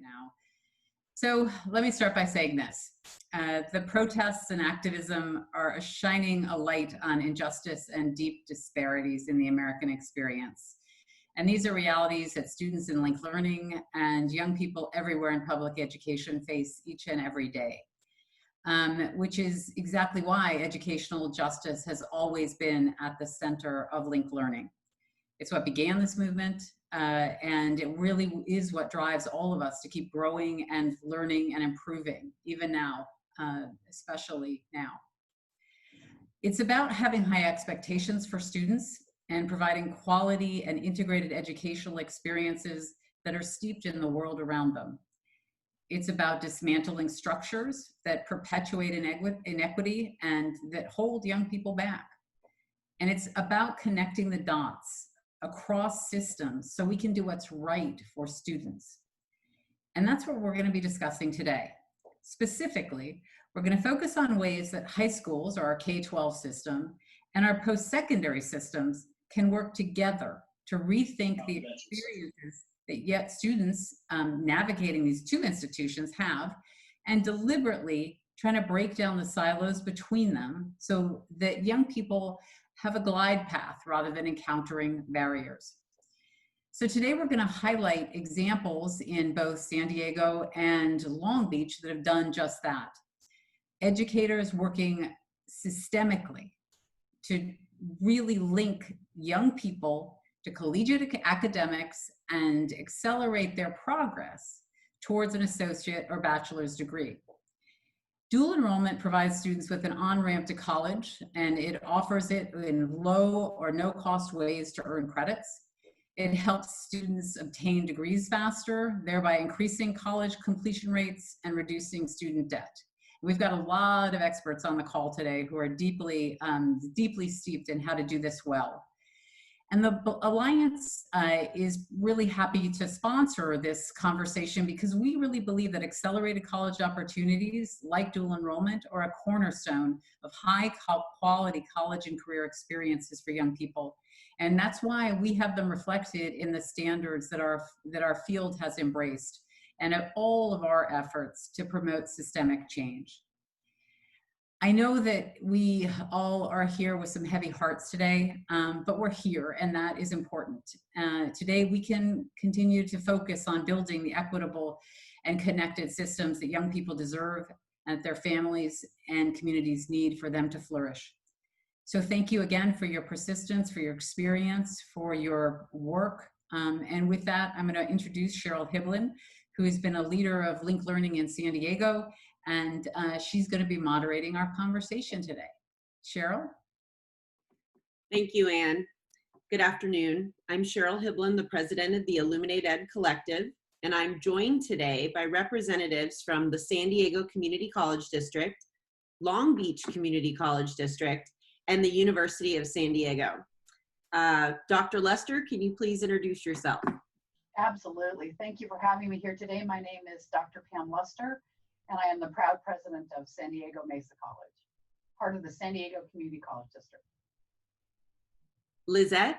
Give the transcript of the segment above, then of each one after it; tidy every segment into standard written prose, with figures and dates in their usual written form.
now. So let me start by saying this. The protests and activism are shining a light on injustice and deep disparities in the American experience. And these are realities that students in linked learning and young people everywhere in public education face each and every day, which is exactly why educational justice has always been at the center of linked learning. It's what began this movement, and it really is what drives all of us to keep growing and learning and improving, even now, especially now. It's about having high expectations for students and providing quality and integrated educational experiences that are steeped in the world around them. It's about dismantling structures that perpetuate inequity and that hold young people back. And it's about connecting the dots across systems so we can do what's right for students. And that's what we're going to be discussing today. Specifically, we're going to focus on ways that high schools, or our K-12 system, and our post-secondary systems can work together to rethink the experiences that yet students navigating these two institutions have, and deliberately trying to break down the silos between them so that young people have a glide path rather than encountering barriers. So today we're going to highlight examples in both San Diego and Long Beach that have done just that. Educators working systemically to really link young people to collegiate academics and accelerate their progress towards an associate or bachelor's degree. Dual enrollment provides students with an on-ramp to college, and it offers it in low or no-cost ways to earn credits. It helps students obtain degrees faster, thereby increasing college completion rates and reducing student debt. We've got a lot of experts on the call today who are deeply steeped in how to do this well. And the Alliance is really happy to sponsor this conversation because we really believe that accelerated college opportunities like dual enrollment are a cornerstone of high quality college and career experiences for young people. And that's why we have them reflected in the standards that our field has embraced and at all of our efforts to promote systemic change. I know that we all are here with some heavy hearts today, but we're here, and that is important. Today, we can continue to focus on building the equitable and connected systems that young people deserve and that their families and communities need for them to flourish. So thank you again for your persistence, for your experience, for your work. And with that, I'm going to introduce Cheryl Hibbeln, who has been a leader of linked learning in San Diego, and she's going to be moderating our conversation today. Cheryl? Thank you, Anne. Good afternoon. I'm Cheryl Hibbeln, the president of the IlluminatED Collective, and I'm joined today by representatives from the San Diego Community College District, Long Beach Community College District, and the University of San Diego. Dr. Lester, can you please introduce yourself? Absolutely. Thank you for having me here today. My name is Dr. Pam Lester, and I am the proud president of San Diego Mesa College, part of the San Diego Community College District. Lizzette?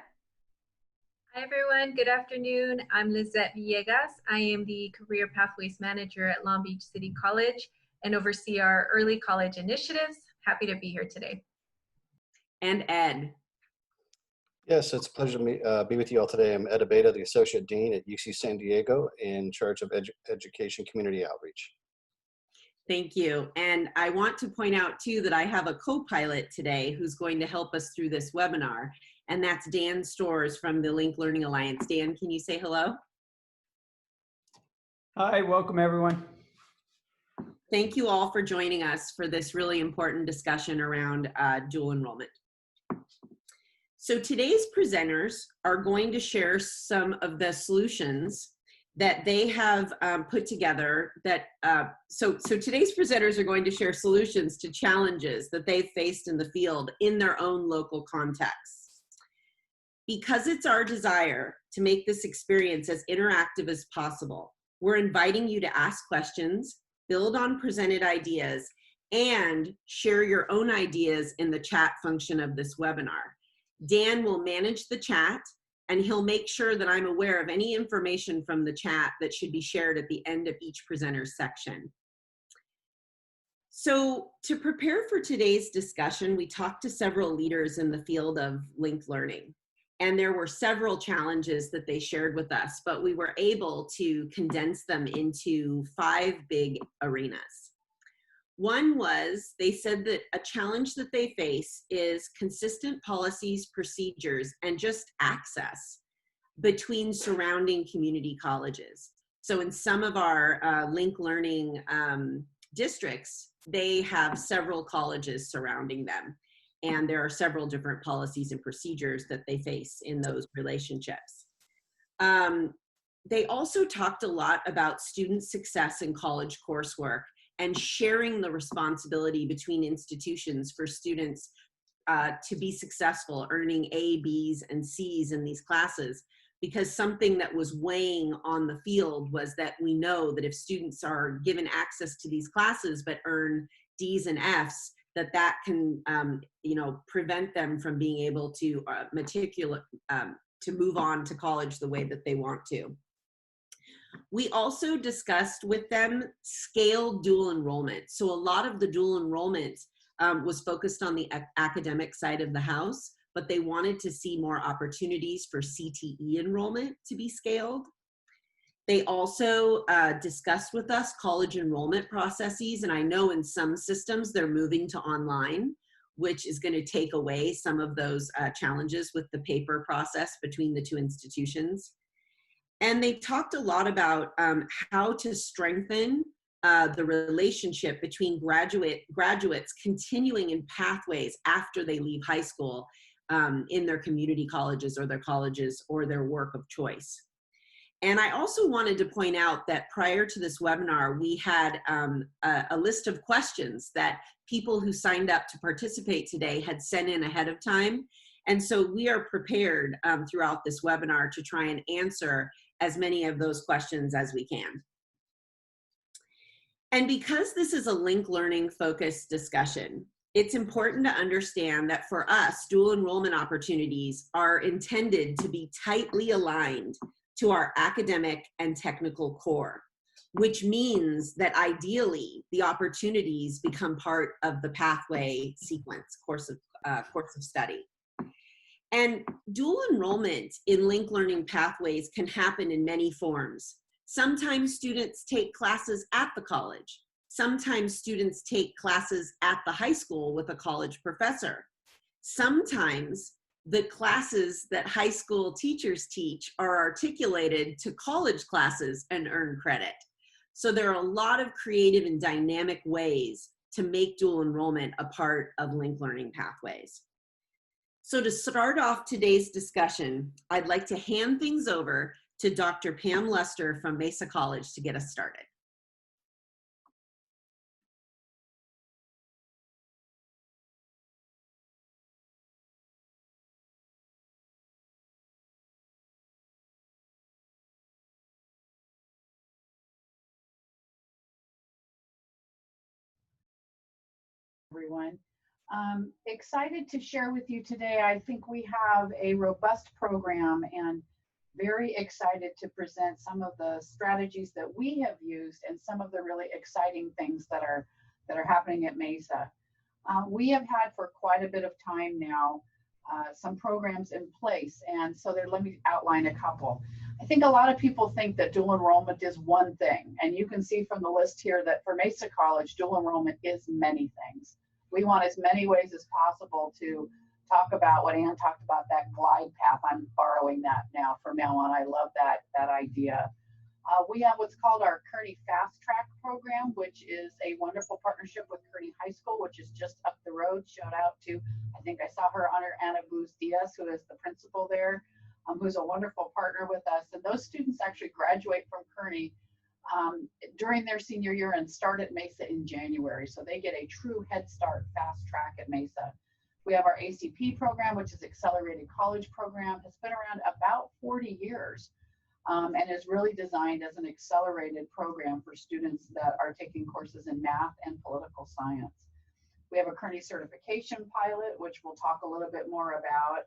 Hi everyone, good afternoon. I'm Lizzette Villegas. I am the Career Pathways Manager at Long Beach City College and oversee our early college initiatives. Happy to be here today. And Ed? Yes, it's a pleasure to be with you all today. I'm Ed Abeyta, the Associate Dean at UC San Diego, in charge of Education Community Outreach. Thank you. And I want to point out too that I have a co-pilot today who's going to help us through this webinar, and that's Dan Storrs from the Linked Learning Alliance. Dan, can you say hello? Hi, welcome everyone. Thank you all for joining us for this really important discussion around dual enrollment. So today's presenters are going to share some of the solutions that they have put together that, so today's presenters are going to share solutions to challenges that they've faced in the field in their own local contexts. Because it's our desire to make this experience as interactive as possible, we're inviting you to ask questions, build on presented ideas, and share your own ideas in the chat function of this webinar. Dan will manage the chat, and he'll make sure that I'm aware of any information from the chat that should be shared at the end of each presenter's section. So to prepare for today's discussion, we talked to several leaders in the field of linked learning. And there were several challenges that they shared with us, but we were able to condense them into 5 big arenas. One was, they said that a challenge that they face is consistent policies, procedures, and just access between surrounding community colleges. So in some of our linked learning districts, they have several colleges surrounding them. And there are several different policies and procedures that they face in those relationships. They also talked a lot about student success in college coursework and sharing the responsibility between institutions for students to be successful, earning A, Bs, and Cs in these classes. Because something that was weighing on the field was that we know that if students are given access to these classes but earn Ds and Fs, that can prevent them from being able to to move on to college the way that they want to. We also discussed with them scaled dual enrollment. So a lot of the dual enrollment was focused on the academic side of the house, but they wanted to see more opportunities for CTE enrollment to be scaled. They also discussed with us college enrollment processes, and I know in some systems they're moving to online, which is going to take away some of those challenges with the paper process between the 2 institutions. And they talked a lot about how to strengthen the relationship between graduates continuing in pathways after they leave high school in their community colleges or their work of choice. And I also wanted to point out that prior to this webinar, we had a list of questions that people who signed up to participate today had sent in ahead of time. And so we are prepared throughout this webinar to try and answer as many of those questions as we can. And because this is a linked learning focused discussion, it's important to understand that for us, dual enrollment opportunities are intended to be tightly aligned to our academic and technical core, which means that ideally the opportunities become part of the pathway sequence course of study. And dual enrollment in linked learning pathways can happen in many forms. Sometimes students take classes at the college. Sometimes students take classes at the high school with a college professor. Sometimes the classes that high school teachers teach are articulated to college classes and earn credit. So there are a lot of creative and dynamic ways to make dual enrollment a part of linked learning pathways. So to start off today's discussion, I'd like to hand things over to Dr. Pam Luster from Mesa College to get us started. Everyone. Excited to share with you today. I think we have a robust program and very excited to present some of the strategies that we have used and some of the really exciting things that are happening at Mesa. We have had for quite a bit of time now some programs in place, and so let me outline a couple. I think a lot of people think that dual enrollment is one thing, and you can see from the list here that for Mesa College, dual enrollment is many things. We want as many ways as possible to talk about what Ann talked about, that glide path. I'm borrowing that now from now on. I love that idea. We have what's called our Kearney Fast Track program, which is a wonderful partnership with Kearney High School, which is just up the road. Shout out to, I think I saw her honor, Ana Diaz, who is the principal there, who's a wonderful partner with us. And those students actually graduate from Kearney during their senior year and start at Mesa in January. So they get a true head start fast track at Mesa. We have our ACP program, which is Accelerated College Program. It's been around about 40 years and is really designed as an accelerated program for students that are taking courses in math and political science. We have a Kearney certification pilot, which we'll talk a little bit more about.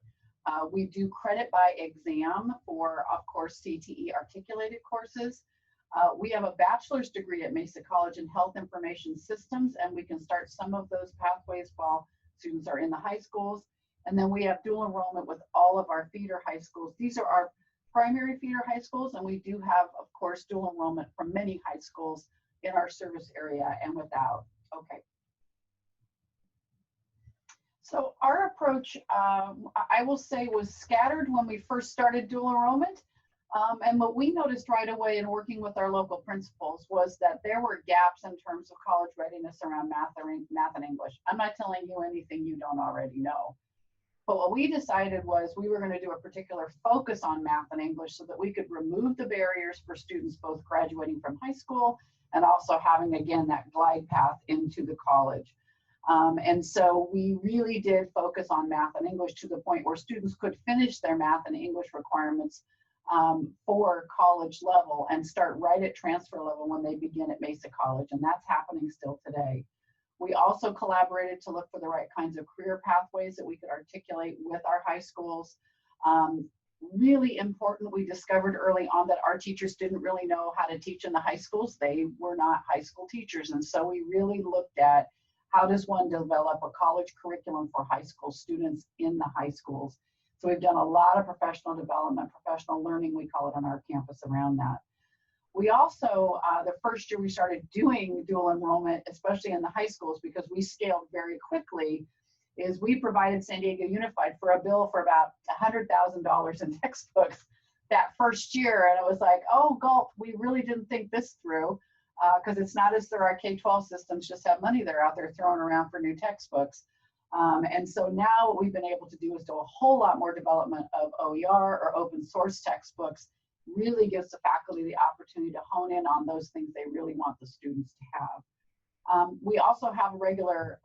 We do credit by exam for, of course, CTE articulated courses. We have a bachelor's degree at Mesa College in Health Information Systems, and we can start some of those pathways while students are in the high schools. And then we have dual enrollment with all of our feeder high schools. These are our primary feeder high schools, and we do have, of course, dual enrollment from many high schools in our service area and without. Okay. So our approach, I will say, was scattered when we first started dual enrollment. And what we noticed right away in working with our local principals was that there were gaps in terms of college readiness around math and English. I'm not telling you anything you don't already know. But what we decided was we were going to do a particular focus on math and English so that we could remove the barriers for students both graduating from high school and also having, again, that glide path into the college. And so we really did focus on math and English to the point where students could finish their math and English requirements for college level and start right at transfer level when they begin at Mesa College, and that's happening still today. We also collaborated to look for the right kinds of career pathways that we could articulate with our high schools. Really important, we discovered early on that our teachers didn't really know how to teach in the high schools. They were not high school teachers, and so we really looked at how does one develop a college curriculum for high school students in the high schools. So we've done a lot of professional development, professional learning, we call it on our campus around that. We also, the first year we started doing dual enrollment, especially in the high schools, because we scaled very quickly, is we provided San Diego Unified for a bill for about $100,000 in textbooks that first year. And it was like, oh, gulp, we really didn't think this through, because it's not as though our K-12 systems just have money they're out there throwing around for new textbooks. And so now what we've been able to do is do a whole lot more development of OER or open source textbooks. Really gives the faculty the opportunity to hone in on those things they really want the students to have. We also have a regular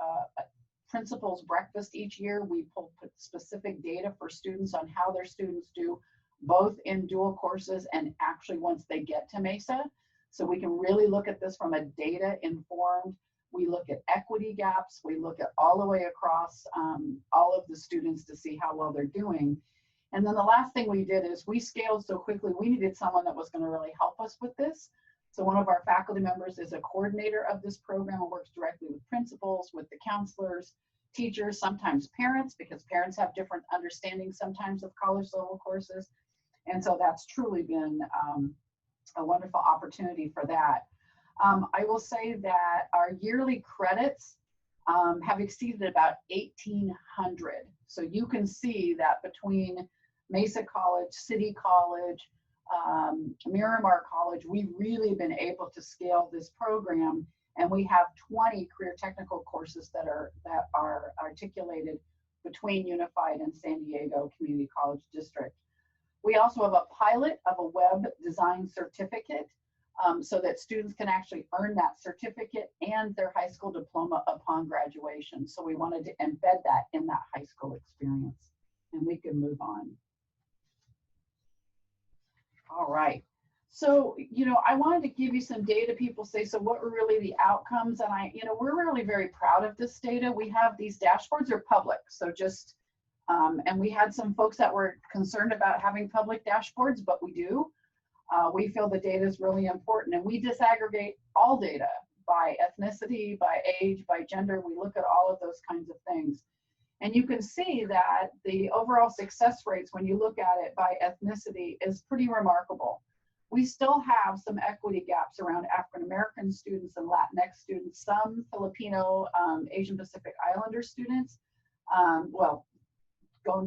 principals breakfast each year. We pull specific data for students on how their students do, both in dual courses and actually once they get to Mesa. So we can really look at this from a data informed. We look at equity gaps. We look at all the way across all of the students to see how well they're doing. And then the last thing we did is we scaled so quickly, we needed someone that was going to really help us with this. So one of our faculty members is a coordinator of this program and works directly with principals, with the counselors, teachers, sometimes parents, because parents have different understandings sometimes of college level courses. And so that's truly been a wonderful opportunity for that. I will say that our yearly credits have exceeded about 1,800. So you can see that between Mesa College, City College, Miramar College, we've really been able to scale this program, and we have 20 career technical courses that are articulated between Unified and San Diego Community College District. We also have a pilot of a web design certificate so that students can actually earn that certificate and their high school diploma upon graduation. So we wanted to embed that in that high school experience, and we can move on. All right. So, I wanted to give you some data. People say, so what were really the outcomes? And we're really very proud of this data. We have these dashboards are public. So just, and we had some folks that were concerned about having public dashboards, but we do. We feel the data is really important, and we disaggregate all data by ethnicity, by age, by gender. We look at all of those kinds of things. And you can see that the overall success rates, when you look at it by ethnicity, is pretty remarkable. We still have some equity gaps around African American students and Latinx students, some Filipino, Asian Pacific Islander students. Well, going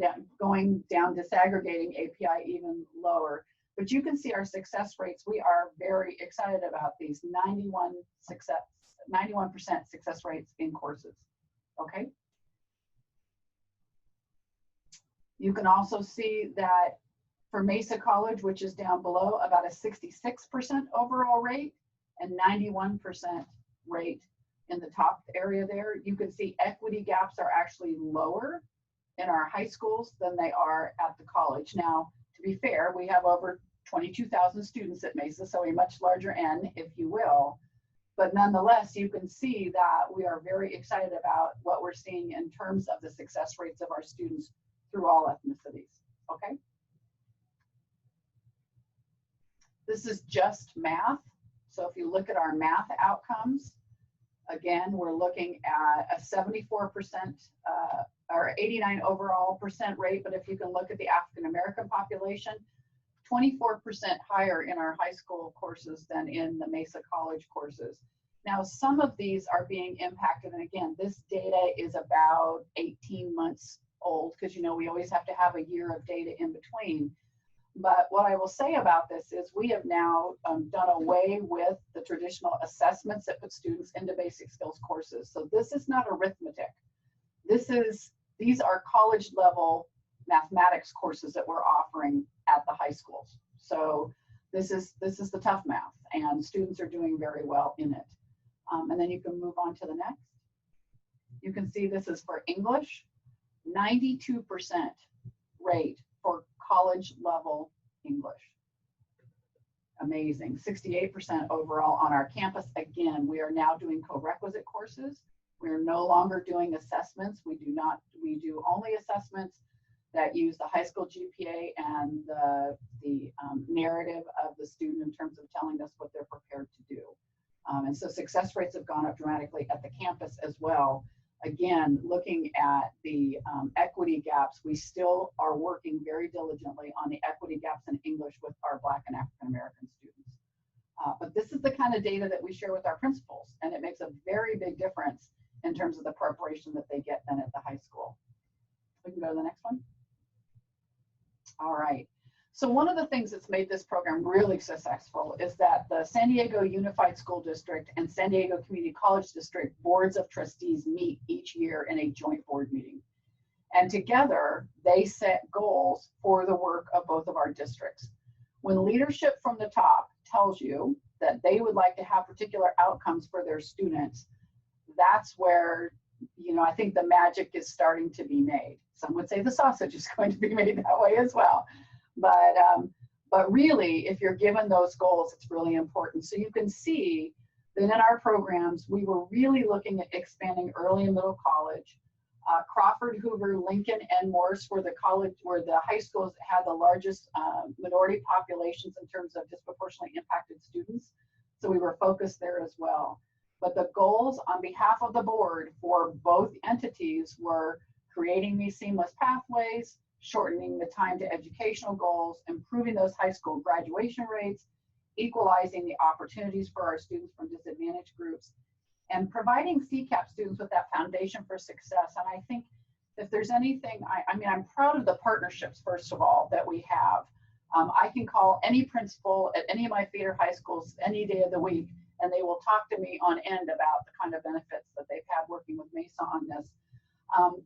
down disaggregating API even lower. But you can see our success rates. We are very excited about these 91% success rates in courses. Okay. You can also see that for Mesa College, which is down below, about a 66% overall rate and 91% rate in the top area there. You can see equity gaps are actually lower in our high schools than they are at the college. Now, to be fair, we have over 22,000 students at Mesa, so a much larger N, if you will. But nonetheless, you can see that we are very excited about what we're seeing in terms of the success rates of our students through all ethnicities, okay? This is just math. So if you look at our math outcomes, again, we're looking at a 74% or 89 overall percent rate, but if you can look at the African American population, 24% higher in our high school courses than in the Mesa College courses. Now, some of these are being impacted, and again, this data is about 18 months old, because you know we always have to have a year of data in between. But what I will say about this is we have now done away with the traditional assessments that put students into basic skills courses. So this is not arithmetic. These are college level mathematics courses that we're offering at the high schools. So this is the tough math, and students are doing very well in it. And then you can move on to the next. You can see this is for English, 92% rate for college level English. Amazing. 68% overall on our campus. Again, we are now doing co-requisite courses. We're no longer doing assessments. We do only assessments that use the high school GPA and the narrative of the student in terms of telling us what they're prepared to do. And so success rates have gone up dramatically at the campus as well. Again, looking at the equity gaps, we still are working very diligently on the equity gaps in English with our Black and African American students. But this is the kind of data that we share with our principals, and it makes a very big difference in terms of the preparation that they get then at the high school. We can go to the next one. All right. So one of the things that's made this program really successful is that the San Diego Unified School District and San Diego Community College District boards of trustees meet each year in a joint board meeting. And together, they set goals for the work of both of our districts. When leadership from the top tells you that they would like to have particular outcomes for their students, that's where, you know, I think the magic is starting to be made. Some would say the sausage is going to be made that way as well. But really, if you're given those goals, it's really important. So you can see that in our programs, we were really looking at expanding early and middle college. Crawford, Hoover, Lincoln, and Morse were the high schools that had the largest minority populations in terms of disproportionately impacted students. So we were focused there as well. But the goals on behalf of the board for both entities were creating these seamless pathways, shortening the time to educational goals, improving those high school graduation rates, equalizing the opportunities for our students from disadvantaged groups, and providing CCAP students with that foundation for success. And I think if there's anything, I mean, I'm proud of the partnerships, first of all, that we have. I can call any principal at any of my feeder high schools any day of the week, and they will talk to me on end about the kind of benefits that they've had working with Mesa on this.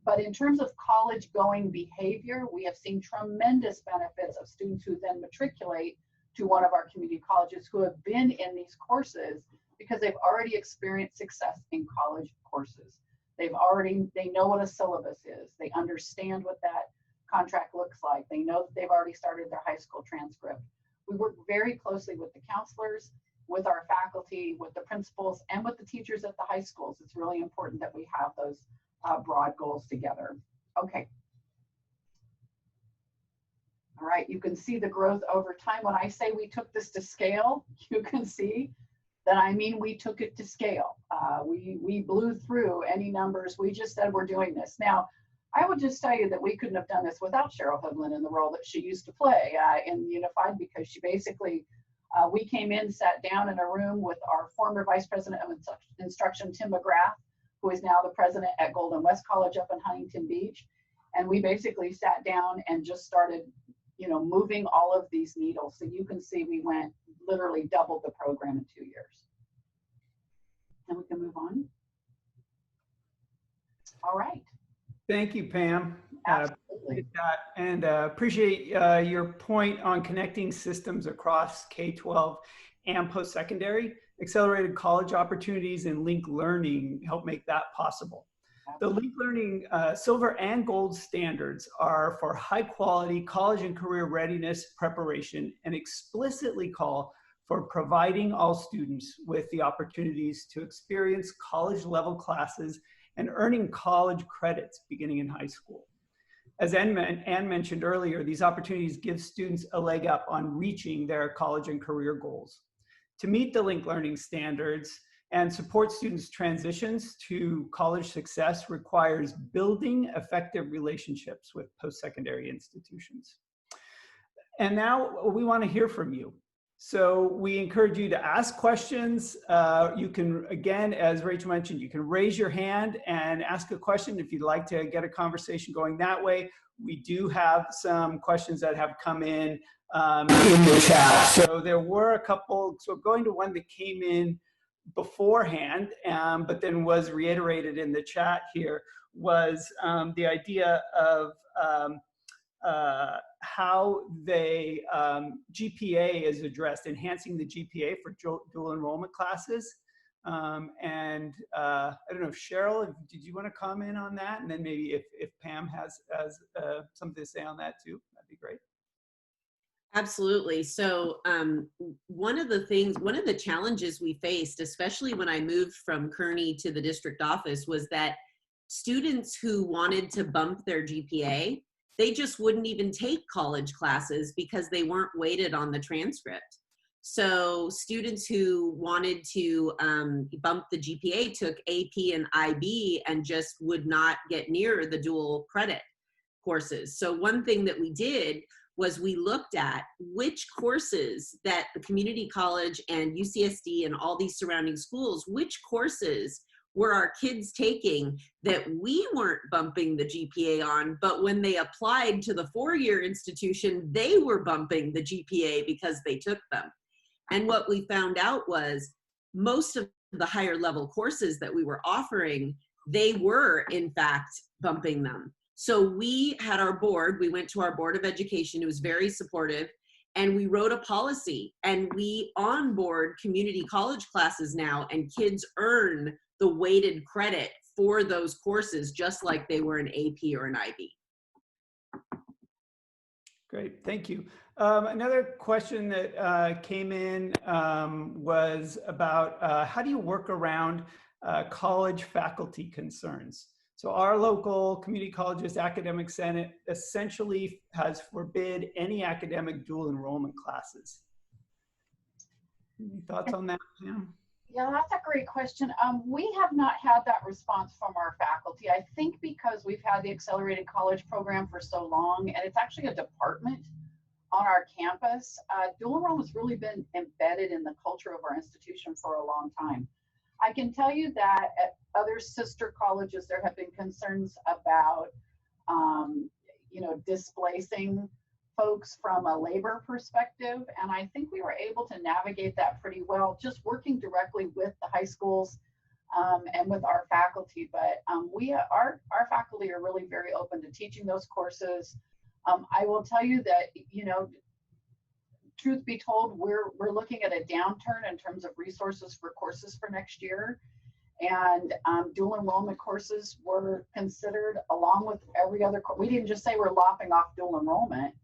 But in terms of college going behavior, we have seen tremendous benefits of students who then matriculate to one of our community colleges who have been in these courses because they've already experienced success in college courses. They know what a syllabus is. They understand what that contract looks like. They know that they've already started their high school transcript. We work very closely with the counselors, with our faculty, with the principals, and with the teachers at the high schools. It's really important that we have those broad goals together. Okay. All right, you can see the growth over time. When I say we took this to scale, you can see that I mean we took it to scale. We blew through any numbers. We just said we're doing this. Now, I would just tell you that we couldn't have done this without Cheryl Hibbeln in the role that she used to play in Unified, because she basically, we came in, sat down in a room with our former Vice President of Instruction, Tim McGrath, who is now the president at Golden West College up in Huntington Beach. And we basically sat down and just started, you know, moving all of these needles. So you can see we went literally doubled the program in 2 years. And we can move on. All right. Thank you, Pam. Absolutely. And appreciate your point on connecting systems across K-12 and post-secondary. Accelerated college opportunities and linked learning help make that possible. The linked learning silver and gold standards are for high quality college and career readiness preparation and explicitly call for providing all students with the opportunities to experience college level classes and earning college credits beginning in high school. As Ann mentioned earlier, these opportunities give students a leg up on reaching their college and career goals. To meet the linked learning standards and support students' transitions to college success requires building effective relationships with post-secondary institutions. And now we want to hear from you. So we encourage you to ask questions. You can, again, as Rachel mentioned, you can raise your hand and ask a question if you'd like to get a conversation going that way. We do have some questions that have come in the chat. So there were a couple, so going to one that came in beforehand, but then was reiterated in the chat here, was the idea of how they GPA is addressed, enhancing the GPA for dual enrollment classes. I don't know if Cheryl, did you want to comment on that? And then maybe if Pam has something to say on that too, that'd be great. Absolutely. So one of the challenges we faced, especially when I moved from Kearney to the district office, was that students who wanted to bump their GPA, they just wouldn't even take college classes because they weren't weighted on the transcript. So students who wanted to bump the GPA took AP and IB and just would not get near the dual credit courses. So one thing that we did was we looked at which courses that the community college and UCSD and all these surrounding schools, which courses were our kids taking that we weren't bumping the GPA on, but when they applied to the four-year institution, they were bumping the GPA because they took them. And what we found out was most of the higher level courses that we were offering, they were in fact bumping them. So we had our board, we went to our Board of Education, it was very supportive, and we wrote a policy and we onboard community college classes now, and kids earn the weighted credit for those courses just like they were an AP or an IB. Great, thank you. Another question that came in was about how do you work around college faculty concerns? So our local community colleges academic senate essentially has forbid any academic dual enrollment classes. Any thoughts on that, Pam? Yeah, that's a great question. We have not had that response from our faculty. I think because we've had the accelerated college program for so long, and it's actually a department on our campus. Dual enrollment's really been embedded in the culture of our institution for a long time. I can tell you that at other sister colleges, there have been concerns about, displacing folks from a labor perspective. And I think we were able to navigate that pretty well, just working directly with the high schools and with our faculty. But our faculty are really very open to teaching those courses. I will tell you that, truth be told, we're looking at a downturn in terms of resources for courses for next year. And dual enrollment courses were considered along with every other course. We didn't just say we're lopping off dual enrollment.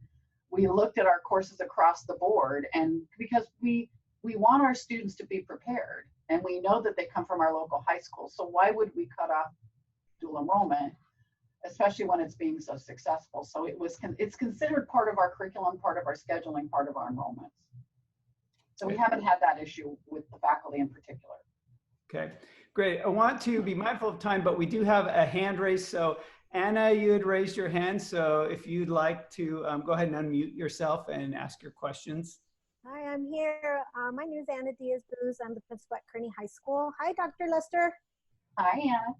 We looked at our courses across the board, and because we want our students to be prepared, and we know that they come from our local high school. So why would we cut off dual enrollment, especially when it's being so successful? So it's considered part of our curriculum, part of our scheduling, part of our enrollments. So we haven't had that issue with the faculty in particular. Okay, great. I want to be mindful of time, but we do have a hand raised. So Anna, you had raised your hand. So if you'd like to go ahead and unmute yourself and ask your questions. Hi, I'm here. My name is Anna Diaz-Booz. I'm the principal at Kearney High School. Hi, Dr. Lester. Hi, Anna.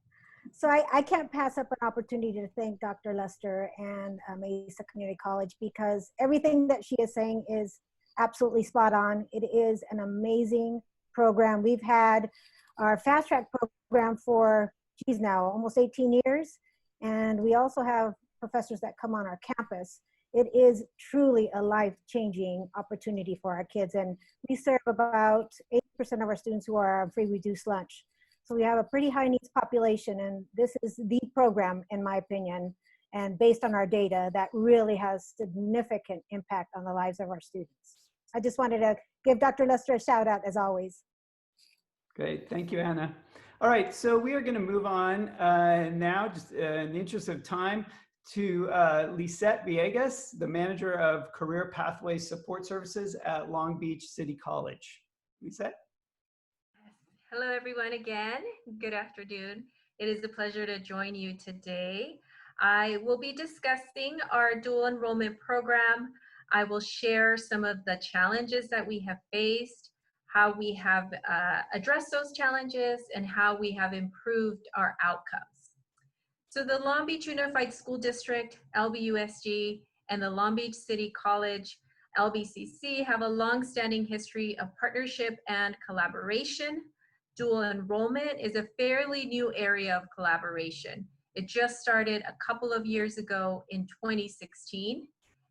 So I can't pass up an opportunity to thank Dr. Lester and Mesa Community College, because everything that she is saying is absolutely spot on. It is an amazing program. We've had our fast track program for, now almost 18 years. And we also have professors that come on our campus. It is truly a life-changing opportunity for our kids. And we serve about 8% of our students who are on free reduced lunch. So we have a pretty high needs population, and this is the program, in my opinion, and based on our data, that really has significant impact on the lives of our students. I just wanted to give Dr. Lester a shout out, as always. Great, thank you, Anna. All right, so we are going to move on now, just in the interest of time, to Lizzette Villegas, the Manager of Career Pathways Support Services at Long Beach City College. Lizzette? Hello, everyone again. Good afternoon. It is a pleasure to join you today. I will be discussing our dual enrollment program. I will share some of the challenges that we have faced, how we have addressed those challenges, and how we have improved our outcomes. So the Long Beach Unified School District, LBUSD, and the Long Beach City College, LBCC, have a long-standing history of partnership and collaboration. Dual enrollment is a fairly new area of collaboration. It just started a couple of years ago in 2016.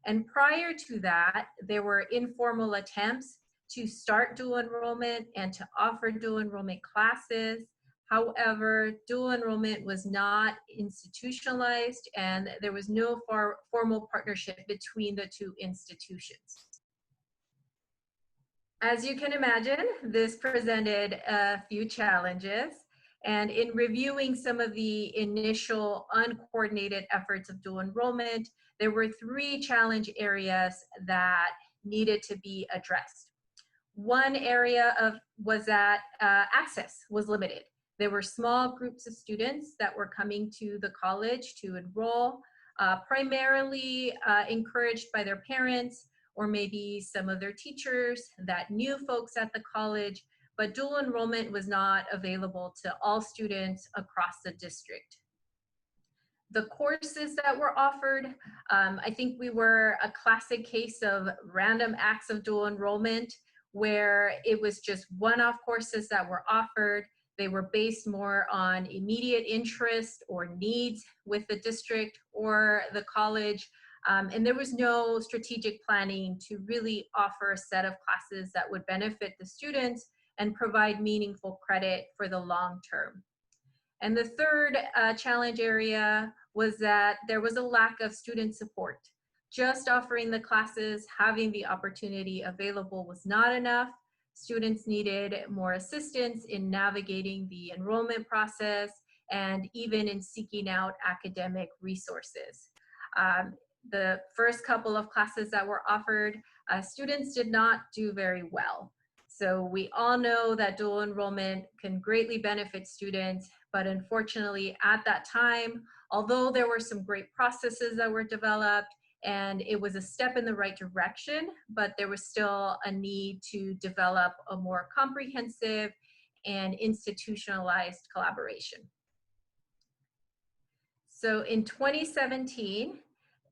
And prior to that, there were informal attempts to start dual enrollment and to offer dual enrollment classes. However, dual enrollment was not institutionalized and there was no formal partnership between the two institutions. As you can imagine, this presented a few challenges. And in reviewing some of the initial uncoordinated efforts of dual enrollment, there were 3 challenge areas that needed to be addressed. One area was that access was limited. There were small groups of students that were coming to the college to enroll, primarily encouraged by their parents or maybe some of their teachers that knew folks at the college, but dual enrollment was not available to all students across the district. The courses that were offered, I think we were a classic case of random acts of dual enrollment where it was just one-off courses that were offered. They were based more on immediate interest or needs with the district or the college. And there was no strategic planning to really offer a set of classes that would benefit the students and provide meaningful credit for the long term. And the third challenge area was that there was a lack of student support. Just offering the classes, having the opportunity available was not enough. Students needed more assistance in navigating the enrollment process and even in seeking out academic resources. The first couple of classes that were offered, students did not do very well. So we all know that dual enrollment can greatly benefit students, but unfortunately at that time, although there were some great processes that were developed and it was a step in the right direction, but there was still a need to develop a more comprehensive and institutionalized collaboration. So in 2017,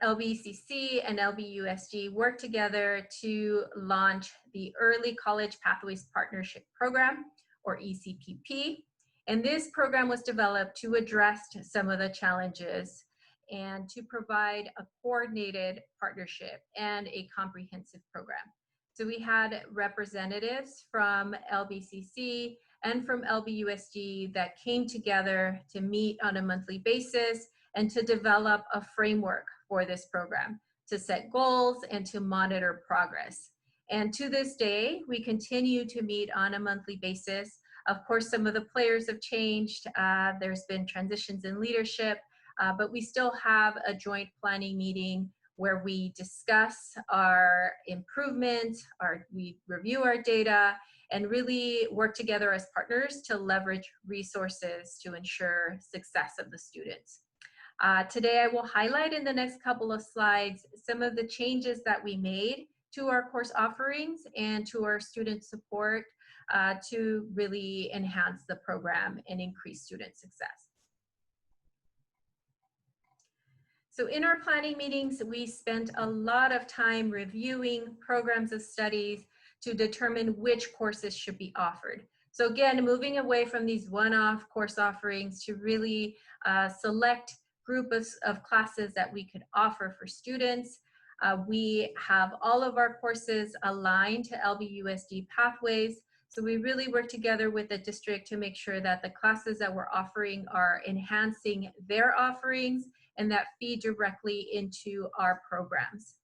LBCC and LBUSD worked together to launch the Early College Pathways Partnership Program, or ECPP. And this program was developed to address some of the challenges and to provide a coordinated partnership and a comprehensive program. So we had representatives from LBCC and from LBUSD that came together to meet on a monthly basis and to develop a framework for this program, to set goals and to monitor progress. And to this day, we continue to meet on a monthly basis. Of course, some of the players have changed. There's been transitions in leadership, but we still have a joint planning meeting where we discuss our improvements, we review our data, and really work together as partners to leverage resources to ensure success of the students. Today, I will highlight in the next couple of slides some of the changes that we made to our course offerings and to our student support to really enhance the program and increase student success. So in our planning meetings, we spent a lot of time reviewing programs of studies to determine which courses should be offered. So again, moving away from these one-off course offerings to really select group of classes that we could offer for students. We have all of our courses aligned to LBUSD pathways. So we really work together with the district to make sure that the classes that we're offering are enhancing their offerings and that feed directly into our programs.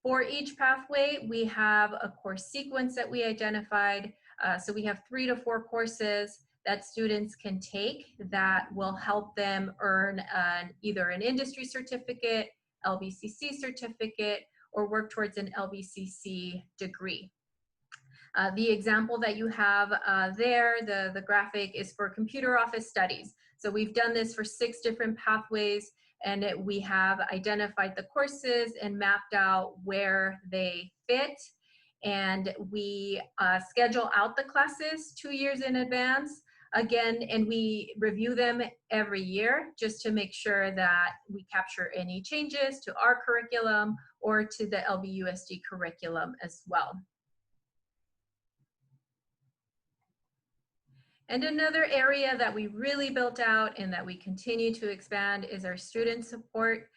For each pathway, we have a course sequence that we identified. So we have 3 to 4 courses that students can take that will help them earn either an industry certificate, LBCC certificate, or work towards an LBCC degree. The example that you have there, the graphic, is for computer office studies. So we've done this for 6 different pathways, and we have identified the courses and mapped out where they fit. And we schedule out the classes 2 years in advance. Again, and we review them every year just to make sure that we capture any changes to our curriculum or to the LBUSD curriculum as well. And another area that we really built out and that we continue to expand is our student support.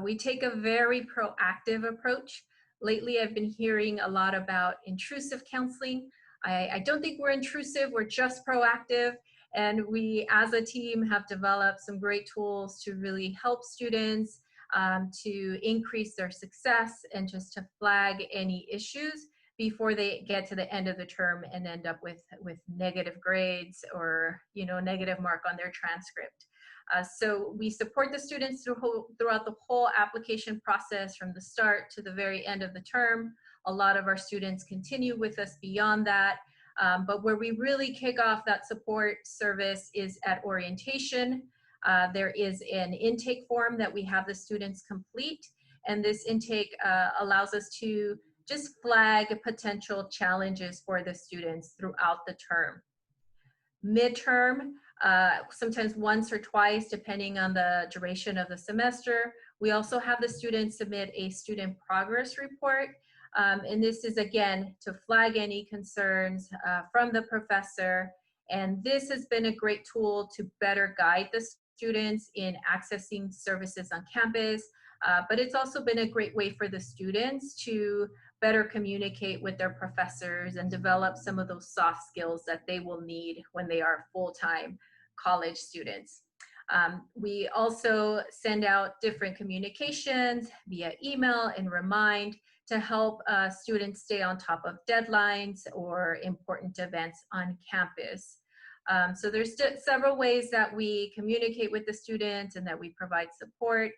We take a very proactive approach. Lately, I've been hearing a lot about intrusive counseling. I don't think we're intrusive, we're just proactive. And we, as a team, have developed some great tools to really help students to increase their success and just to flag any issues before they get to the end of the term and end up with negative grades or, you know, negative mark on their transcript. So we support the students throughout the whole application process from the start to the very end of the term. A lot of our students continue with us beyond that. But where we really kick off that support service is at orientation. There is an intake form that we have the students complete, and this intake allows us to just flag potential challenges for the students throughout the term. Midterm, sometimes once or twice, depending on the duration of the semester. We also have the students submit a student progress report. And this is, again, to flag any concerns from the professor. And this has been a great tool to better guide the students in accessing services on campus. But it's also been a great way for the students to better communicate with their professors and develop some of those soft skills that they will need when they are full-time college students. We also send out different communications via email and remind to help students stay on top of deadlines or important events on campus. So there's several ways that we communicate with the students and that we provide support.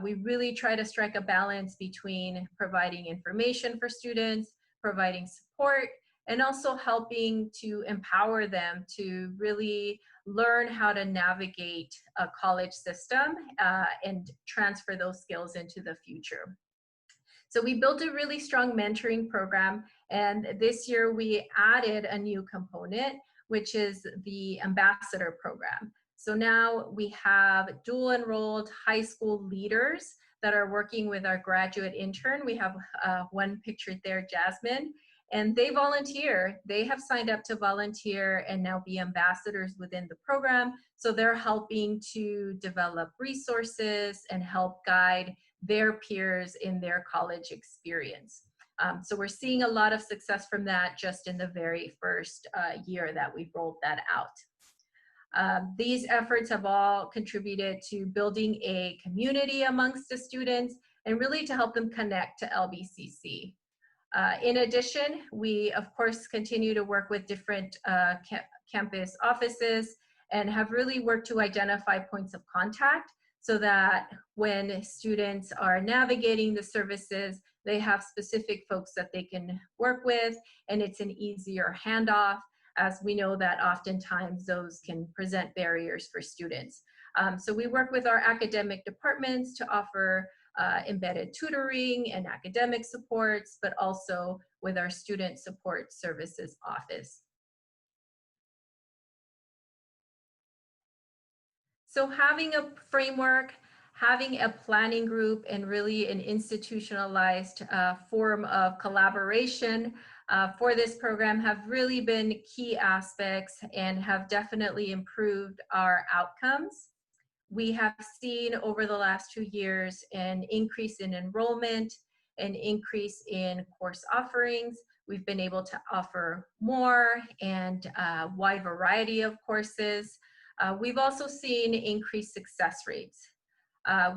We really try to strike a balance between providing information for students, providing support, and also helping to empower them to really learn how to navigate a college system and transfer those skills into the future. So we built a really strong mentoring program, and this year we added a new component, which is the ambassador program. So now we have dual enrolled high school leaders that are working with our graduate intern. We have one pictured there, Jasmine, and they volunteer. They have signed up to volunteer and now be ambassadors within the program. So they're helping to develop resources and help guide their peers in their college experience. So we're seeing a lot of success from that just in the very first year that we rolled that out. These efforts have all contributed to building a community amongst the students and really to help them connect to LBCC. In addition, we of course continue to work with different campus offices and have really worked to identify points of contact so that when students are navigating the services, they have specific folks that they can work with, and it's an easier handoff, as we know that oftentimes those can present barriers for students. So we work with our academic departments to offer embedded tutoring and academic supports, but also with our student support services office. So having a framework, having a planning group, and really an institutionalized form of collaboration for this program have really been key aspects and have definitely improved our outcomes. We have seen over the last 2 years an increase in enrollment, an increase in course offerings. We've been able to offer more and a wide variety of courses. We've also seen increased success rates.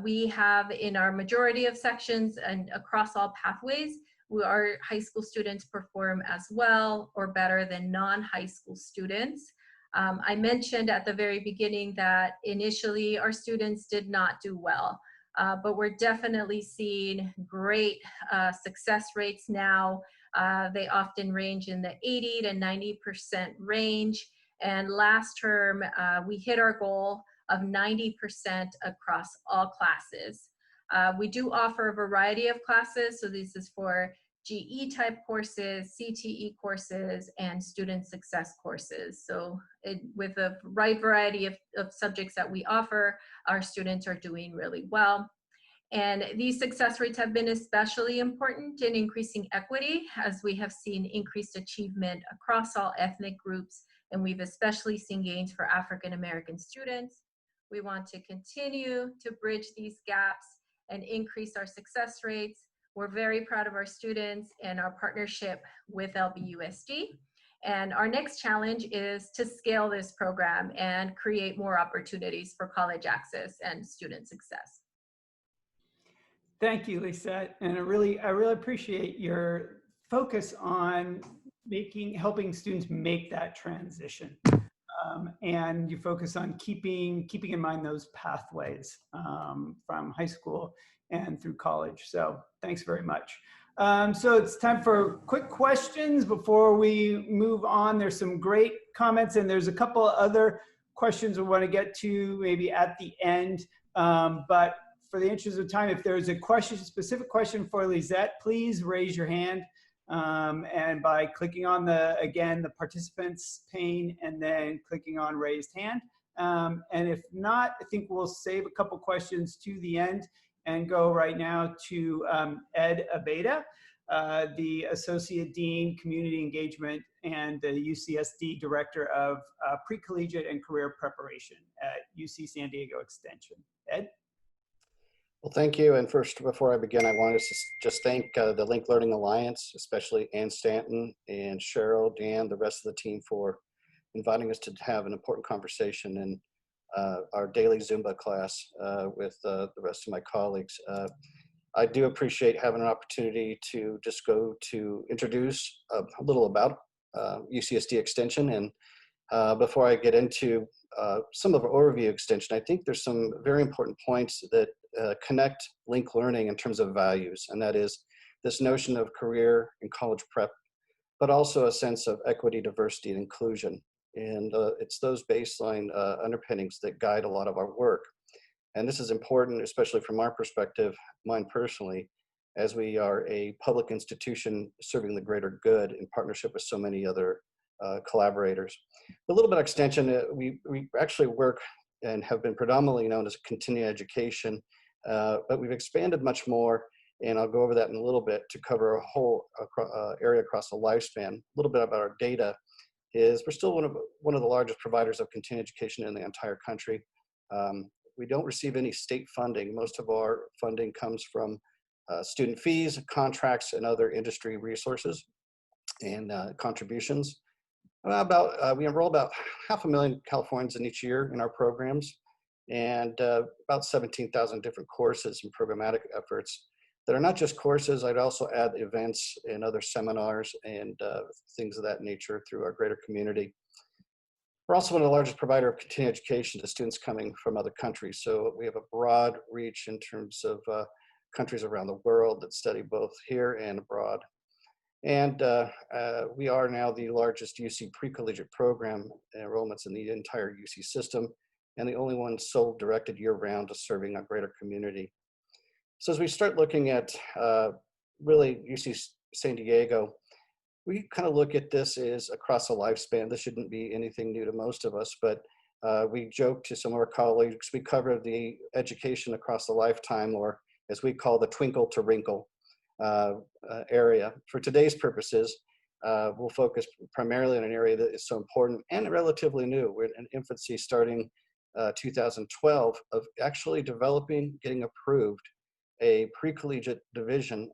We have in our majority of sections and across all pathways, our high school students perform as well or better than non-high school students. I mentioned at the very beginning that initially our students did not do well, but we're definitely seeing great success rates now. They often range in the 80 to 90% range. And last term, we hit our goal of 90% across all classes. We do offer a variety of classes. So this is for GE type courses, CTE courses, and student success courses. So with a wide variety of subjects that we offer, our students are doing really well. And these success rates have been especially important in increasing equity, as we have seen increased achievement across all ethnic groups, and we've especially seen gains for African American students. We want to continue to bridge these gaps and increase our success rates. We're very proud of our students and our partnership with LBUSD. And our next challenge is to scale this program and create more opportunities for college access and student success. Thank you, Lizzette. And I really appreciate your focus on helping students make that transition. And you focus on keeping in mind those pathways from high school and through college. So thanks very much. So it's time for quick questions before we move on. There's some great comments, and there's a couple other questions we want to get to maybe at the end. But for the interest of time, if there's a specific question for Lizzette, please raise your hand. And by clicking on the participants pane and then clicking on raised hand. And if not, I think we'll save a couple questions to the end and go right now to Ed Abeyta, the Associate Dean, Community Engagement, and the UCSD Director of Pre-Collegiate and Career Preparation at UC San Diego Extension. Ed? Well, thank you. And first, before I begin, I wanted to just thank the Link Learning Alliance, especially Ann Stanton and Cheryl, Dan, the rest of the team for inviting us to have an important conversation in our daily Zumba class with the rest of my colleagues. I do appreciate having an opportunity to just go to introduce a little about UCSD Extension. And before I get into some of our overview extension, I think there's some very important points that connect Link Learning in terms of values, and that is this notion of career and college prep, but also a sense of equity, diversity, and inclusion. And it's those baseline underpinnings that guide a lot of our work. And this is important, especially from our perspective, mine personally, as we are a public institution serving the greater good in partnership with so many other collaborators. A little bit of extension, we actually work and have been predominantly known as continuing education, but we've expanded much more, and I'll go over that in a little bit to cover a whole area across the lifespan. A little bit about our data is we're still one of the largest providers of continuing education in the entire country. We don't receive any state funding. Most of our funding comes from student fees, contracts, and other industry resources and contributions. We enroll about 500,000 Californians in each year in our programs, and about 17,000 different courses and programmatic efforts that are not just courses. I'd also add events and other seminars and things of that nature through our greater community. We're also one of the largest provider of continuing education to students coming from other countries. So we have a broad reach in terms of countries around the world that study both here and abroad. And we are now the largest UC pre-collegiate program enrollments in the entire UC system, and the only one sole directed year-round to serving a greater community. So as we start looking at really UC San Diego, we kind of look at this as across a lifespan. This shouldn't be anything new to most of us, but we joke to some of our colleagues, we cover the education across the lifetime, or as we call the twinkle to wrinkle area. For today's purposes, we'll focus primarily on an area that is so important and relatively new. We're in infancy starting 2012 of actually developing, getting approved, a pre-collegiate division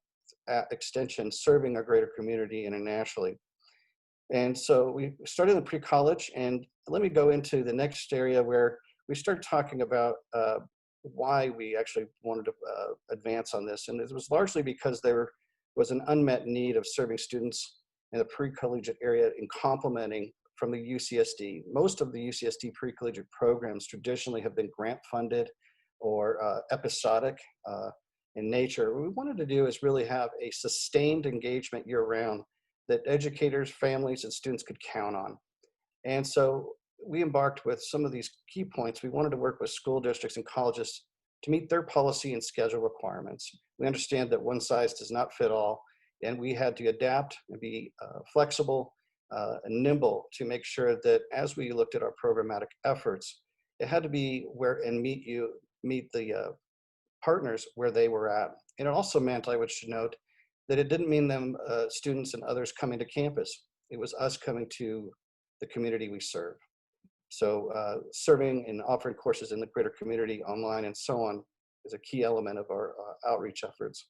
extension serving our greater community internationally. And so we started in pre-college, and let me go into the next area where we start talking about why we actually wanted to advance on this. And it was largely because there was an unmet need of serving students in the pre-collegiate area in complementing from the UCSD. Most of the UCSD pre-collegiate programs traditionally have been grant funded or episodic in nature. What we wanted to do is really have a sustained engagement year round that educators, families, and students could count on. And so we embarked with some of these key points. We wanted to work with school districts and colleges to meet their policy and schedule requirements. We understand that one size does not fit all, and we had to adapt and be flexible and nimble to make sure that as we looked at our programmatic efforts, it had to be where and meet the partners where they were at. And it also meant, I should note, that it didn't mean them students and others coming to campus. It was us coming to the community we serve. So serving and offering courses in the greater community online and so on is a key element of our outreach efforts.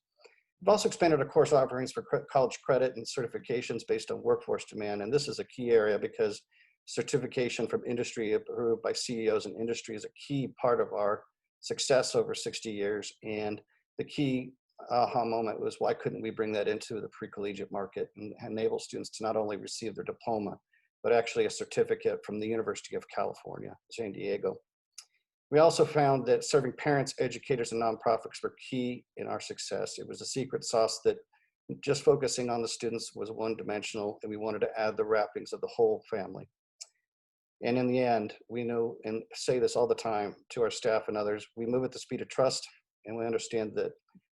We've also expanded our course offerings for college credit and certifications based on workforce demand. And this is a key area because certification from industry approved by CEOs in industry is a key part of our success over 60 years. And the key aha moment was, why couldn't we bring that into the pre-collegiate market and enable students to not only receive their diploma, but actually a certificate from the University of California, San Diego. We also found that serving parents, educators, and nonprofits were key in our success. It was a secret sauce that just focusing on the students was one-dimensional, and we wanted to add the wrappings of the whole family. And in the end, we know and say this all the time to our staff and others, we move at the speed of trust, and we understand that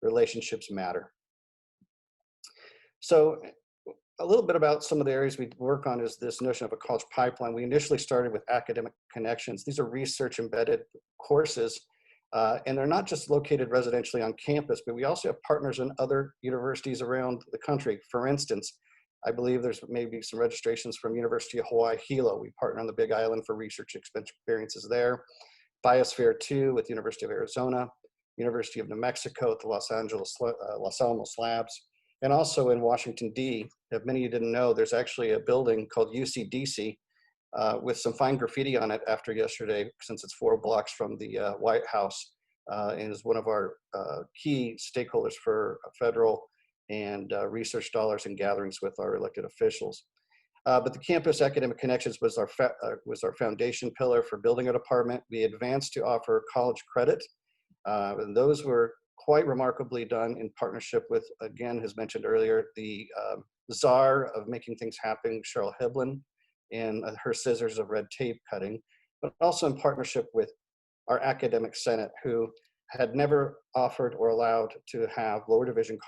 relationships matter. So a little bit about some of the areas we work on is this notion of a college pipeline. We initially started with academic connections. These are research embedded courses, and they're not just located residentially on campus, but we also have partners in other universities around the country. For instance, I believe there's maybe some registrations from University of Hawaii, Hilo. We partner on the Big Island for research experiences there. Biosphere 2 with University of Arizona, University of New Mexico at the Los Alamos Labs. And also in Washington, D, if many of you didn't know, there's actually a building called UCDC with some fine graffiti on it after yesterday, since it's 4 blocks from the White House, and is one of our key stakeholders for federal and research dollars and gatherings with our elected officials. But the campus academic connections was our foundation pillar for building a department. We advanced to offer college credit, and those were quite remarkably done in partnership with, again, as mentioned earlier, the czar of making things happen, Cheryl Hibbeln, and her scissors of red tape cutting, but also in partnership with our academic senate, who had never offered or allowed to have lower division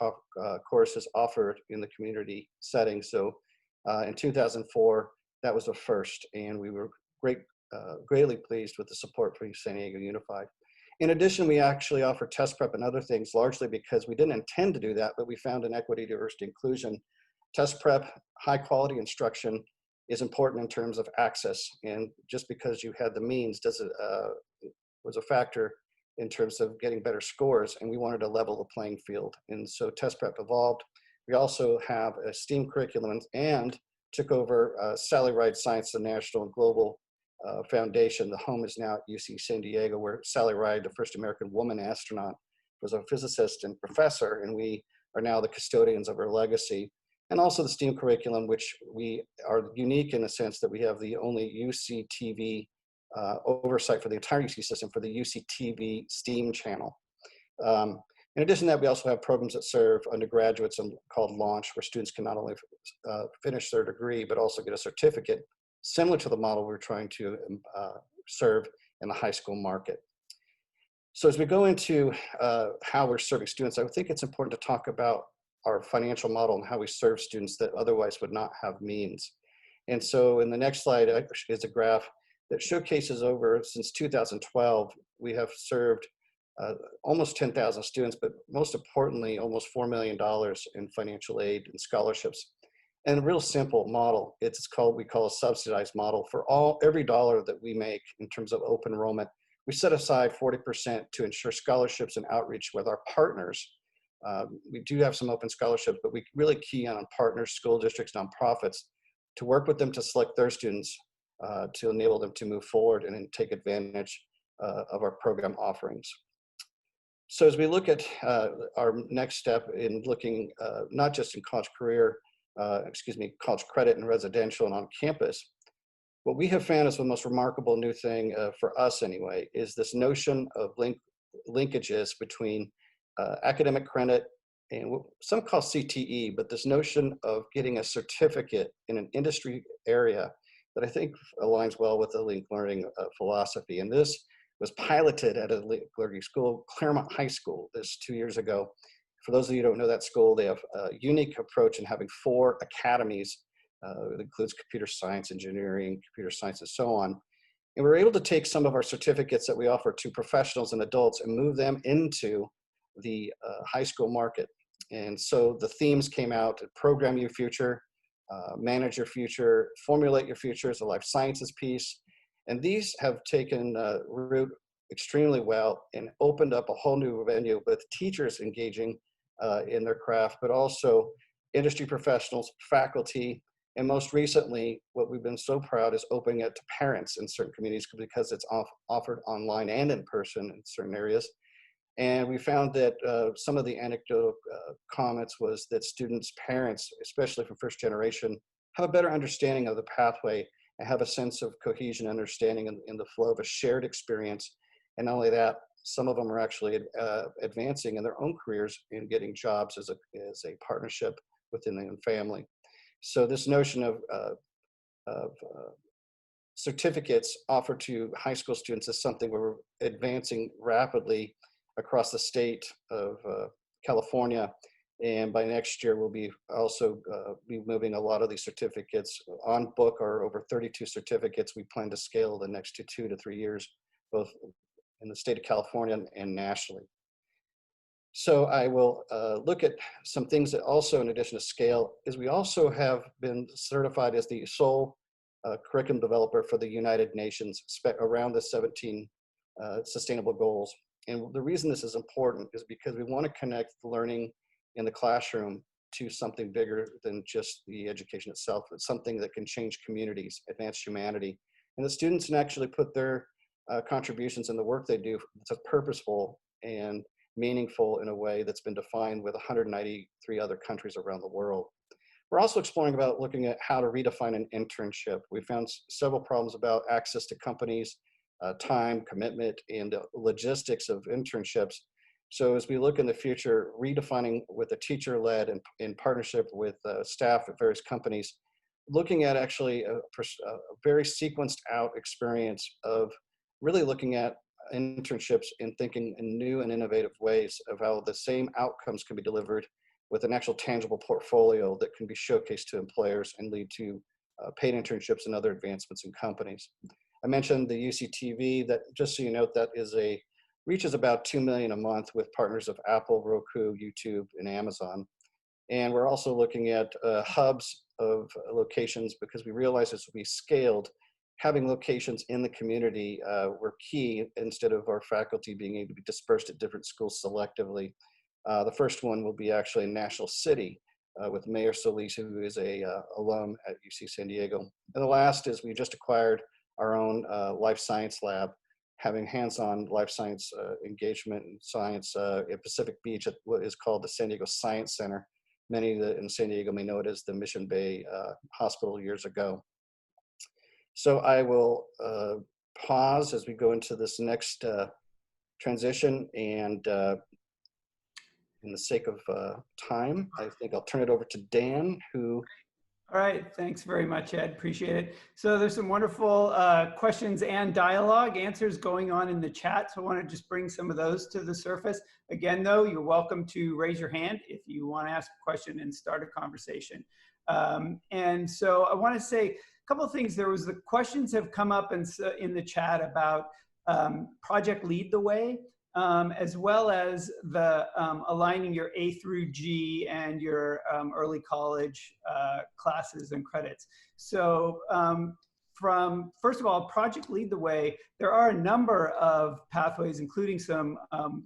courses offered in the community setting. So in 2004, that was a first, and we were greatly pleased with the support for San Diego Unified. In addition, we actually offer test prep and other things, largely because we didn't intend to do that, but we found in equity, diversity, inclusion, test prep, high quality instruction is important in terms of access. And just because you had the means was a factor in terms of getting better scores, and we wanted to level the playing field. And so test prep evolved. We also have a STEAM curriculum and took over Sally Ride Science, the national and global foundation. The home is now at UC San Diego, where Sally Ride, the first American woman astronaut, was a physicist and professor, and we are now the custodians of her legacy. And also the STEAM curriculum, which we are unique in the sense that we have the only UCTV oversight for the entire UC system for the UCTV STEAM channel. In addition to that, we also have programs that serve undergraduates called Launch, where students can not only finish their degree, but also get a certificate, similar to the model we're trying to serve in the high school market. So as we go into how we're serving students, I think it's important to talk about our financial model and how we serve students that otherwise would not have means. And so in the next slide is a graph that showcases since 2012, we have served almost 10,000 students, but most importantly, almost $4 million in financial aid and scholarships. And a real simple model, we call a subsidized model. For every dollar that we make in terms of open enrollment, we set aside 40% to ensure scholarships and outreach with our partners. We do have some open scholarships, but we really key on partners, school districts, nonprofits, to work with them to select their students to enable them to move forward and take advantage of our program offerings. So as we look at our next step in looking not just in college credit and residential and on campus, what we have found is the most remarkable new thing for us anyway, is this notion of linkages between academic credit and what some call CTE, but this notion of getting a certificate in an industry area that I think aligns well with the linked learning philosophy. And this was piloted at a linked learning school, Claremont High School, this 2 years ago. For those of you who don't know that school, they have a unique approach in having 4 academies. It includes computer science, engineering, computer science, and so on. And we're able to take some of our certificates that we offer to professionals and adults and move them into the high school market. And so the themes came out: program your future, manage your future, formulate your future as a life sciences piece. And these have taken root extremely well and opened up a whole new venue with teachers engaging in their craft, but also industry professionals, faculty, and most recently, what we've been so proud is opening it to parents in certain communities because it's offered online and in person in certain areas. And we found that some of the anecdotal comments was that students' parents, especially from first generation, have a better understanding of the pathway and have a sense of cohesion and understanding in the flow of a shared experience. And not only that, some of them are actually advancing in their own careers and getting jobs as a partnership within the family. So this notion of certificates offered to high school students is something we're advancing rapidly across the state of California. And by next year, we'll be also be moving a lot of these certificates on book, or over 32 certificates we plan to scale the next 2 to 3 years, both in the state of California and nationally. So I will look at some things that also, in addition to scale, is we also have been certified as the sole curriculum developer for the United Nations around the 17 sustainable goals. And the reason this is important is because we want to connect the learning in the classroom to something bigger than just the education itself. It's something that can change communities, advance humanity. And the students can actually put their contributions in the work they do that's purposeful and meaningful in a way that's been defined with 193 other countries around the world. We're also exploring about looking at how to redefine an internship. We found several problems about access to companies, time, commitment, and logistics of internships. So as we look in the future, redefining with a teacher-led and in partnership with staff at various companies, looking at actually a very sequenced out experience of really looking at internships and thinking in new and innovative ways of how the same outcomes can be delivered with an actual tangible portfolio that can be showcased to employers and lead to paid internships and other advancements in companies. I mentioned the UCTV, that just so you know, that is reaches about 2 million a month with partners of Apple, Roku, YouTube, and Amazon. And we're also looking at hubs of locations because we realize as we scaled, having locations in the community were key instead of our faculty being able to be dispersed at different schools selectively. The first one will be actually in National City with Mayor Solis, who is a alum at UC San Diego. And the last is we just acquired our own life science lab, having hands-on life science engagement and science at Pacific Beach at what is called the San Diego Science Center. Many in San Diego may know it as the Mission Bay Hospital years ago. So I will pause as we go into this next transition, and in the sake of time, I think I'll turn it over to Dan, who... All right, thanks very much, Ed, appreciate it. So there's some wonderful questions and dialogue answers going on in the chat. So I want to just bring some of those to the surface. Again, though, you're welcome to raise your hand if you want to ask a question and start a conversation. And so I want to say a couple of things. There was the questions have come up in the chat about Project Lead the Way, as well as the aligning your A through G and your early college classes and credits. So first of all, Project Lead the Way, there are a number of pathways, including some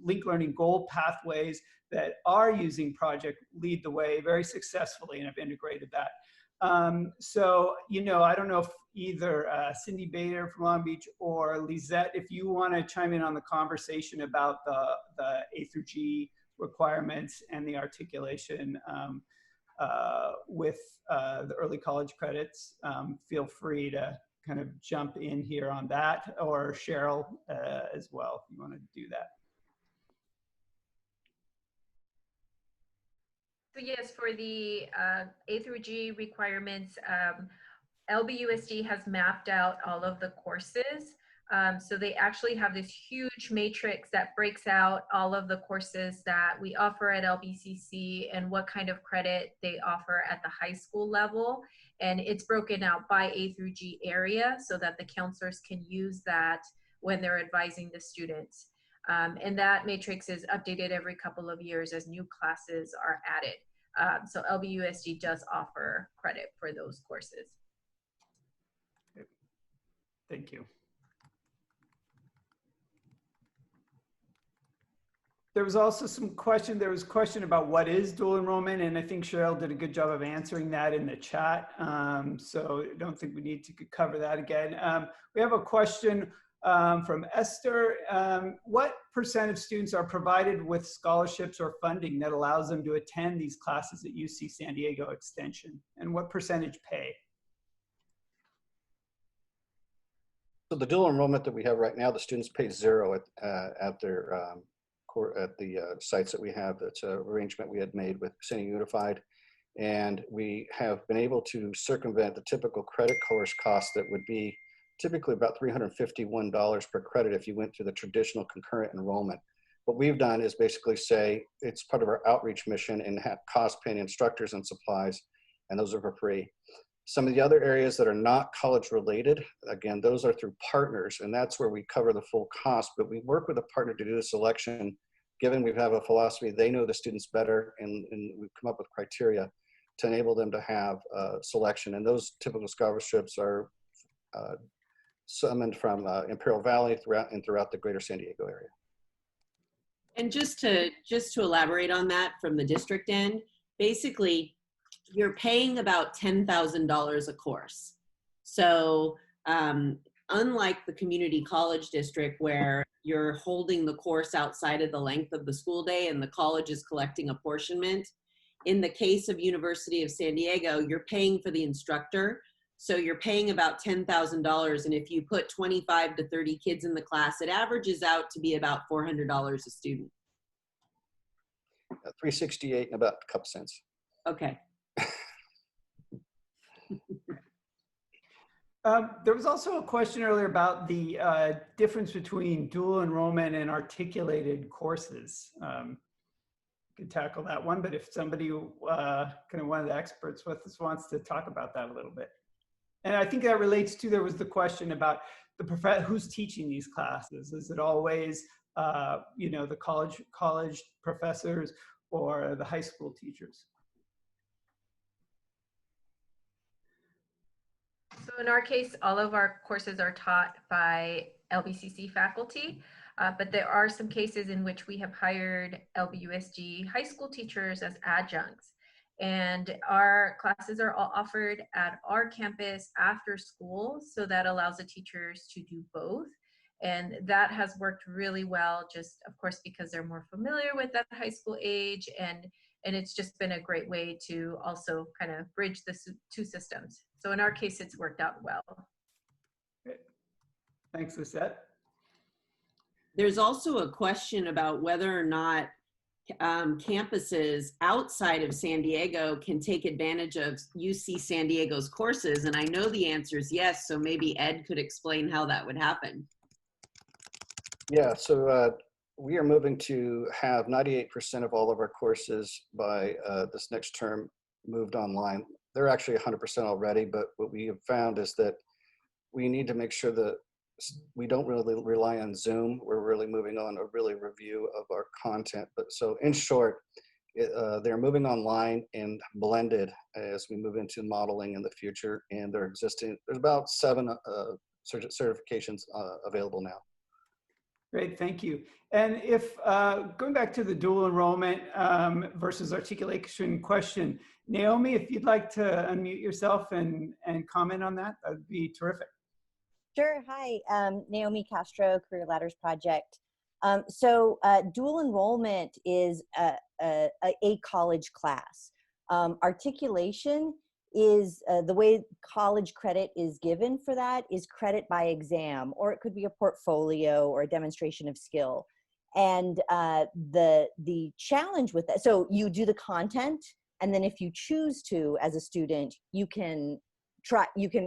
linked learning goal pathways that are using Project Lead the Way very successfully and have integrated that. So, you know, I don't know if either Cindy Bader from Long Beach or Lizzette, if you want to chime in on the conversation about the A through G requirements and the articulation with the early college credits, feel free to kind of jump in here on that, or Cheryl as well, if you want to do that. So yes, for the A through G requirements, LBUSD has mapped out all of the courses. So they actually have this huge matrix that breaks out all of the courses that we offer at LBCC and what kind of credit they offer at the high school level. And it's broken out by A through G area so that the counselors can use that when they're advising the students. And that matrix is updated every couple of years as new classes are added. So LBUSD does offer credit for those courses. Thank you. There was also some question, there was a question about what is dual enrollment, and I think Cheryl did a good job of answering that in the chat. So I don't think we need to cover that again. We have a question from Esther. What % of students are provided with scholarships or funding that allows them to attend these classes at UC San Diego Extension? And what percentage pay? So the dual enrollment that we have right now, the students pay zero at their at the sites that we have. That's an arrangement we had made with San Diego Unified. And we have been able to circumvent the typical credit course cost that would be typically about $351 per credit if you went through the traditional concurrent enrollment. What we've done is basically say it's part of our outreach mission and have cost-paying instructors and supplies, and those are for free. Some of the other areas that are not college related, again, those are through partners, and that's where we cover the full cost, but we work with a partner to do the selection. Given we have a philosophy, they know the students better, and we've come up with criteria to enable them to have selection. And those typical scholarships are summoned from Imperial Valley throughout the greater San Diego area. And just to elaborate on that from the district end, basically, you're paying about $10,000 a course. So unlike the community college district where you're holding the course outside of the length of the school day and the college is collecting apportionment, in the case of University of San Diego, you're paying for the instructor. So you're paying about $10,000. And if you put 25 to 30 kids in the class, it averages out to be about $400 a student. $368 and about a couple cents. Okay. There was also a question earlier about the difference between dual enrollment and articulated courses. Could tackle that one, but if somebody, kind of one of the experts with us wants to talk about that a little bit. And I think that relates to, there was the question about who's teaching these classes. Is it always, you know, the college professors or the high school teachers? So in our case, all of our courses are taught by LBCC faculty, but there are some cases in which we have hired LBUSD high school teachers as adjuncts. And our classes are all offered at our campus after school, so that allows the teachers to do both. And that has worked really well, just of course, because they're more familiar with that high school age, and it's just been a great way to also kind of bridge the two systems. So in our case, it's worked out well. Great. Thanks, Lizzette. There's also a question about whether or not campuses outside of San Diego can take advantage of UC San Diego's courses. And I know the answer is yes, so maybe Ed could explain how that would happen. Yeah, so we are moving to have 98% of all of our courses by this next term moved online. They're actually 100% already, but what we have found is that we need to make sure that we don't really rely on Zoom. We're really moving on a really review of our content. But so in short, they're moving online and blended as we move into modeling in the future, and they're existing. There's about 7 certifications available now. Great, thank you. And if, going back to the dual enrollment versus articulation question, Naomi, if you'd like to unmute yourself and comment on that, that would be terrific. Sure, hi, Naomi Castro, Career Ladders Project. So dual enrollment is a college class. Articulation is the way college credit is given for that is credit by exam, or it could be a portfolio or a demonstration of skill. And the challenge with that, so you do the content, and then if you choose to, as a student, you can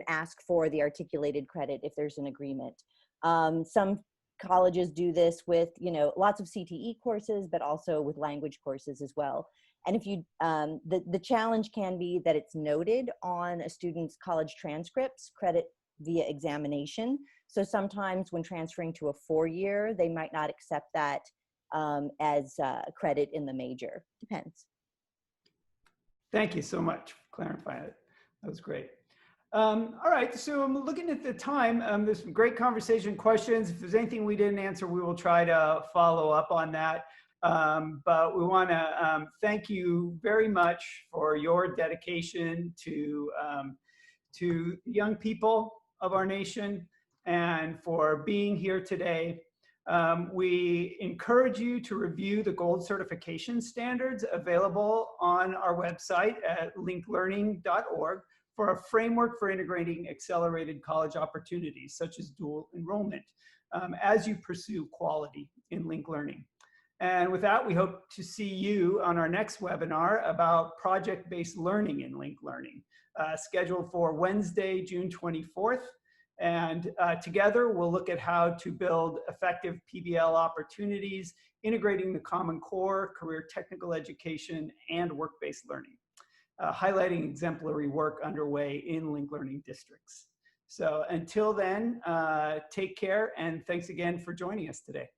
ask for the articulated credit if there's an agreement. Some colleges do this with, lots of CTE courses, but also with language courses as well. And if you, the challenge can be that it's noted on a student's college transcripts, credit via examination. So sometimes when transferring to a 4-year, they might not accept that as credit in the major. Depends. Thank you so much for clarifying it. That was great. All right, so I'm looking at the time. There's some great conversation questions. If there's anything we didn't answer, we will try to follow up on that. But we want to thank you very much for your dedication to young people of our nation and for being here today. We encourage you to review the gold certification standards available on our website at linklearning.org for a framework for integrating accelerated college opportunities such as dual enrollment as you pursue quality in link learning. And with that, we hope to see you on our next webinar about project-based learning in link learning, scheduled for Wednesday, June 24th. And together, we'll look at how to build effective PBL opportunities, integrating the Common Core, career technical education, and work-based learning, highlighting exemplary work underway in link learning districts. So until then, take care, and thanks again for joining us today.